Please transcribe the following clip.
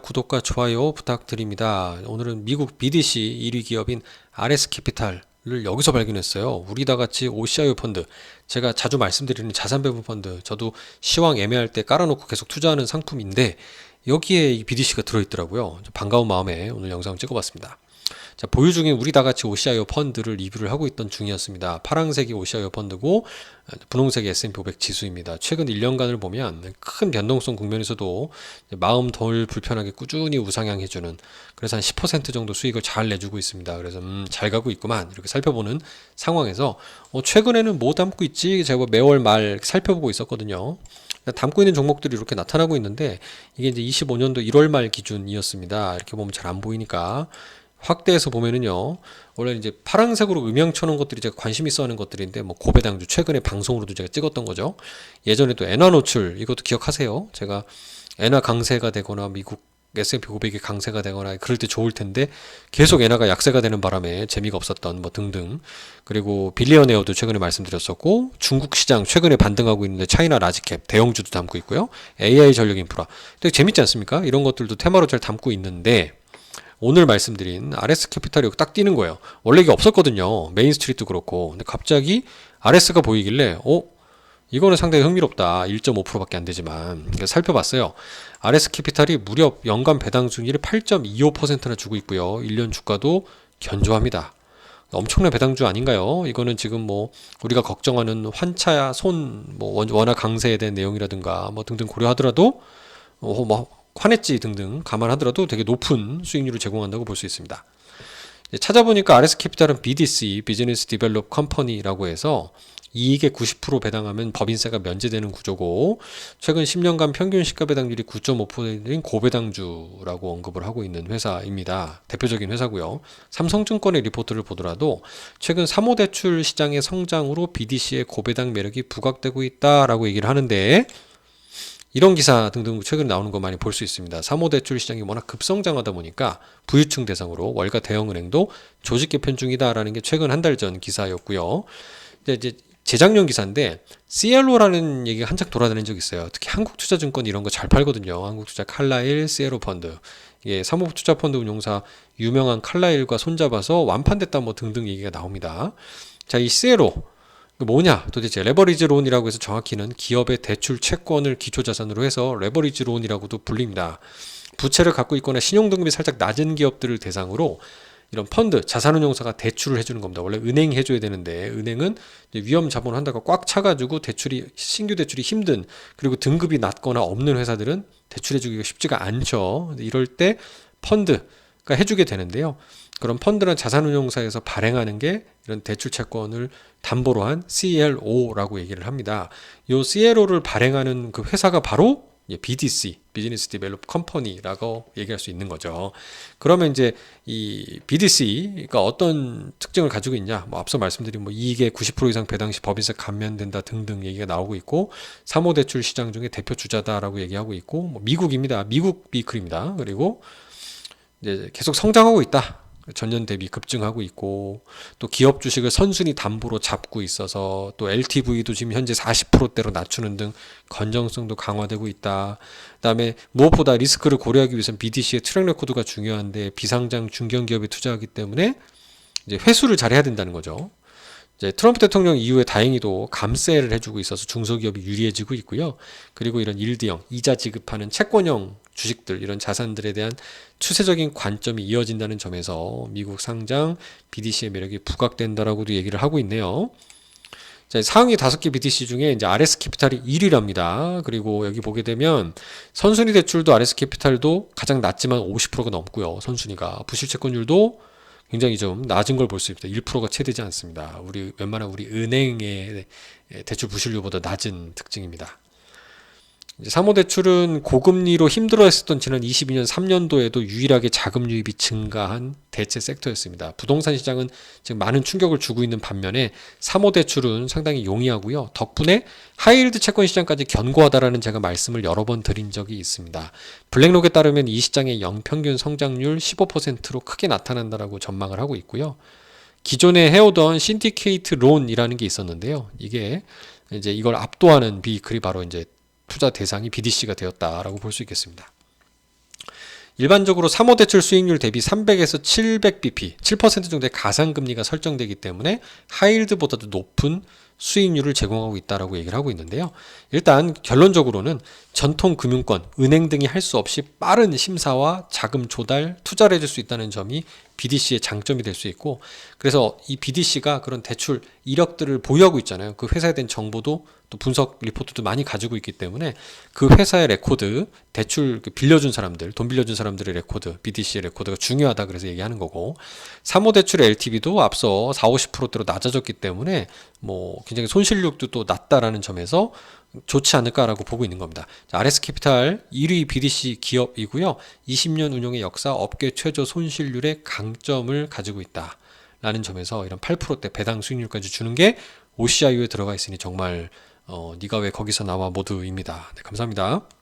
구독과 좋아요 부탁드립니다. 오늘은 미국 BDC 1위 기업인 RS 캐피탈을 여기서 발견했어요. 우리 다 같이 OCIO 펀드, 제가 자주 말씀드리는 자산 배분 펀드, 저도 시황 애매할 때 깔아놓고 계속 투자하는 상품인데 여기에 이 BDC가 들어있더라고요. 반가운 마음에 오늘 영상을 찍어봤습니다. 자, 보유 중인 우리 다 같이 OCIO 펀드를 리뷰를 하고 있던 중이었습니다. 파란색이 OCIO 펀드고 분홍색이 S&P 500 지수입니다. 최근 1년간을 보면 큰 변동성 국면에서도 마음 덜 불편하게 꾸준히 우상향해주는, 그래서 한 10% 정도 수익을 잘 내주고 있습니다. 그래서 잘 가고 있구만 이렇게 살펴보는 상황에서 최근에는 뭐 담고 있지? 제가 매월 말 살펴보고 있었거든요. 담고 있는 종목들이 이렇게 나타나고 있는데 이게 이제 25년도 1월 말 기준이었습니다. 이렇게 보면 잘 안 보이니까 확대해서 보면은요, 원래 이제 파란색으로 음영 쳐놓은 것들이 제가 관심 있어 하는 것들인데, 뭐 고배당주 최근에 방송으로도 제가 찍었던 거죠. 예전에도 엔화 노출, 이것도 기억하세요? 제가 엔화 강세가 되거나 미국 S&P 500이 강세가 되거나 그럴 때 좋을 텐데 계속 엔화가 약세가 되는 바람에 재미가 없었던 뭐 등등. 그리고 빌리언에어도 최근에 말씀드렸었고, 중국 시장 최근에 반등하고 있는데 차이나 라지캡 대형주도 담고 있고요. AI 전력 인프라 되게 재밌지 않습니까? 이런 것들도 테마로 잘 담고 있는데, 오늘 말씀드린 RS 캐피탈이 딱 띄는 거예요. 원래 이게 없었거든요. 메인스트리트도 그렇고. 근데 갑자기 RS가 보이길래 이거는 상당히 흥미롭다. 1.5%밖에 안 되지만 살펴봤어요. RS 캐피탈이 무려 연간 배당 수익률이 8.25%나 주고 있고요. 1년 주가도 견조합니다. 엄청난 배당주 아닌가요? 이거는 지금 뭐 우리가 걱정하는 환차야 뭐 원화 강세에 대한 내용이라든가 뭐 등등 고려하더라도 뭐 환해지 등등 감안하더라도 되게 높은 수익률을 제공한다고 볼 수 있습니다. 찾아보니까 RS 캐피탈은 BDC, 비즈니스 디벨롭 컴퍼니라고 해서 이익의 90% 배당하면 법인세가 면제되는 구조고, 최근 10년간 평균 시가 배당률이 9.5%인 고배당주라고 언급을 하고 있는 회사입니다. 대표적인 회사고요. 삼성증권의 리포트를 보더라도 최근 사모대출 시장의 성장으로 BDC의 고배당 매력이 부각되고 있다라고 얘기를 하는데, 이런 기사 등등 최근에 나오는 거 많이 볼 수 있습니다. 사모대출 시장이 워낙 급성장하다 보니까 부유층 대상으로 월가 대형은행도 조직 개편 중이다라는 게 최근 한 달 전 기사였고요. 이제 재작년 기사인데 CLO라는 얘기가 한창 돌아다닌 적이 있어요. 특히 한국투자증권 이런 거 잘 팔거든요. 한국투자 칼라일, CLO 펀드. 이게 사모투자펀드 운용사 유명한 칼라일과 손잡아서 완판됐다 뭐 등등 얘기가 나옵니다. 자, 이 CLO 뭐냐? 도대체 레버리지 론이라고 해서 정확히는 기업의 대출 채권을 기초자산으로 해서 레버리지 론이라고도 불립니다. 부채를 갖고 있거나 신용등급이 살짝 낮은 기업들을 대상으로 이런 펀드, 자산운용사가 대출을 해주는 겁니다. 원래 은행이 해줘야 되는데 은행은 위험 자본을 한다고 꽉 차가지고 신규 대출이 힘든, 그리고 등급이 낮거나 없는 회사들은 대출해주기가 쉽지가 않죠. 이럴 때 펀드가 해주게 되는데요. 그런 펀드나 자산운용사에서 발행하는 게 이런 대출 채권을 담보로 한 CLO라고 얘기를 합니다. 이 CLO를 발행하는 그 회사가 바로 BDC, 비즈니스 디벨롭 컴퍼니라고 얘기할 수 있는 거죠. 그러면 이제 이 BDC가 어떤 특징을 가지고 있냐? 뭐 앞서 말씀드린 뭐 이익의 90% 이상 배당 시 법인세 감면된다 등등 얘기가 나오고 있고, 사모대출 시장 중에 대표 주자다라고 얘기하고 있고, 뭐 미국입니다. 미국 비클입니다. 그리고 이제 계속 성장하고 있다. 전년 대비 급증하고 있고, 또 기업 주식을 선순위 담보로 잡고 있어서 또 LTV도 지금 현재 40%대로 낮추는 등 건전성도 강화되고 있다. 그다음에 무엇보다 리스크를 고려하기 위해서는 BDC의 트랙 레코드가 중요한데 비상장 중견기업에 투자하기 때문에 이제 회수를 잘해야 된다는 거죠. 이제 트럼프 대통령 이후에 다행히도 감세를 해주고 있어서 중소기업이 유리해지고 있고요. 그리고 이런 일드형, 이자 지급하는 채권형 주식들, 이런 자산들에 대한 추세적인 관점이 이어진다는 점에서 미국 상장 BDC의 매력이 부각된다라고도 얘기를 하고 있네요. 자, 상위 5개 BDC 중에 이제 RS 캐피탈이 1위랍니다. 그리고 여기 보게 되면 선순위 대출도 RS 캐피탈도 가장 낮지만 50%가 넘고요. 선순위가 부실채권율도 굉장히 좀 낮은 걸 볼 수 있습니다. 1%가 채 되지 않습니다. 웬만한 우리 은행의 대출 부실률보다 낮은 특징입니다. 사모대출은 고금리로 힘들어했었던 지난 22년 3년도에도 유일하게 자금 유입이 증가한 대체 섹터였습니다. 부동산 시장은 지금 많은 충격을 주고 있는 반면에 사모대출은 상당히 용이하고요. 덕분에 하이힐드 채권 시장까지 견고하다라는 제가 말씀을 여러 번 드린 적이 있습니다. 블랙록에 따르면 이 시장의 연평균 성장률 15%로 크게 나타난다라고 전망을 하고 있고요. 기존에 해오던 신디케이트 론이라는 게 있었는데요. 이게 이제 이걸 압도하는 비클이 바로 이제 투자 대상이 BDC가 되었다라고 볼 수 있겠습니다. 일반적으로 3호 대출 수익률 대비 300에서 700bp, 7% 정도의 가상금리가 설정되기 때문에 하이힐드보다도 높은 수익률을 제공하고 있다라고 얘기를 하고 있는데요. 일단 결론적으로는 전통 금융권, 은행 등이 할 수 없이 빠른 심사와 자금 조달, 투자를 해줄 수 있다는 점이 BDC의 장점이 될 수 있고, 그래서 이 BDC가 그런 대출 이력들을 보유하고 있잖아요. 그 회사에 대한 정보도 또 분석 리포트도 많이 가지고 있기 때문에 그 회사의 레코드, 대출 빌려준 사람들, 돈 빌려준 사람들의 레코드, BDC의 레코드가 중요하다 그래서 얘기하는 거고, 3호 대출의 LTV도 앞서 4, 50%대로 낮아졌기 때문에 뭐 굉장히 손실률도 또 낮다라는 점에서 좋지 않을까라고 보고 있는 겁니다. RS캐피탈 1위 BDC 기업이고요. 20년 운영의 역사, 업계 최저 손실률의 강점을 가지고 있다. 라는 점에서 이런 8%대 배당 수익률까지 주는 게 OCIU에 들어가 있으니 정말 네가 왜 거기서 나와 모두입니다. 네, 감사합니다.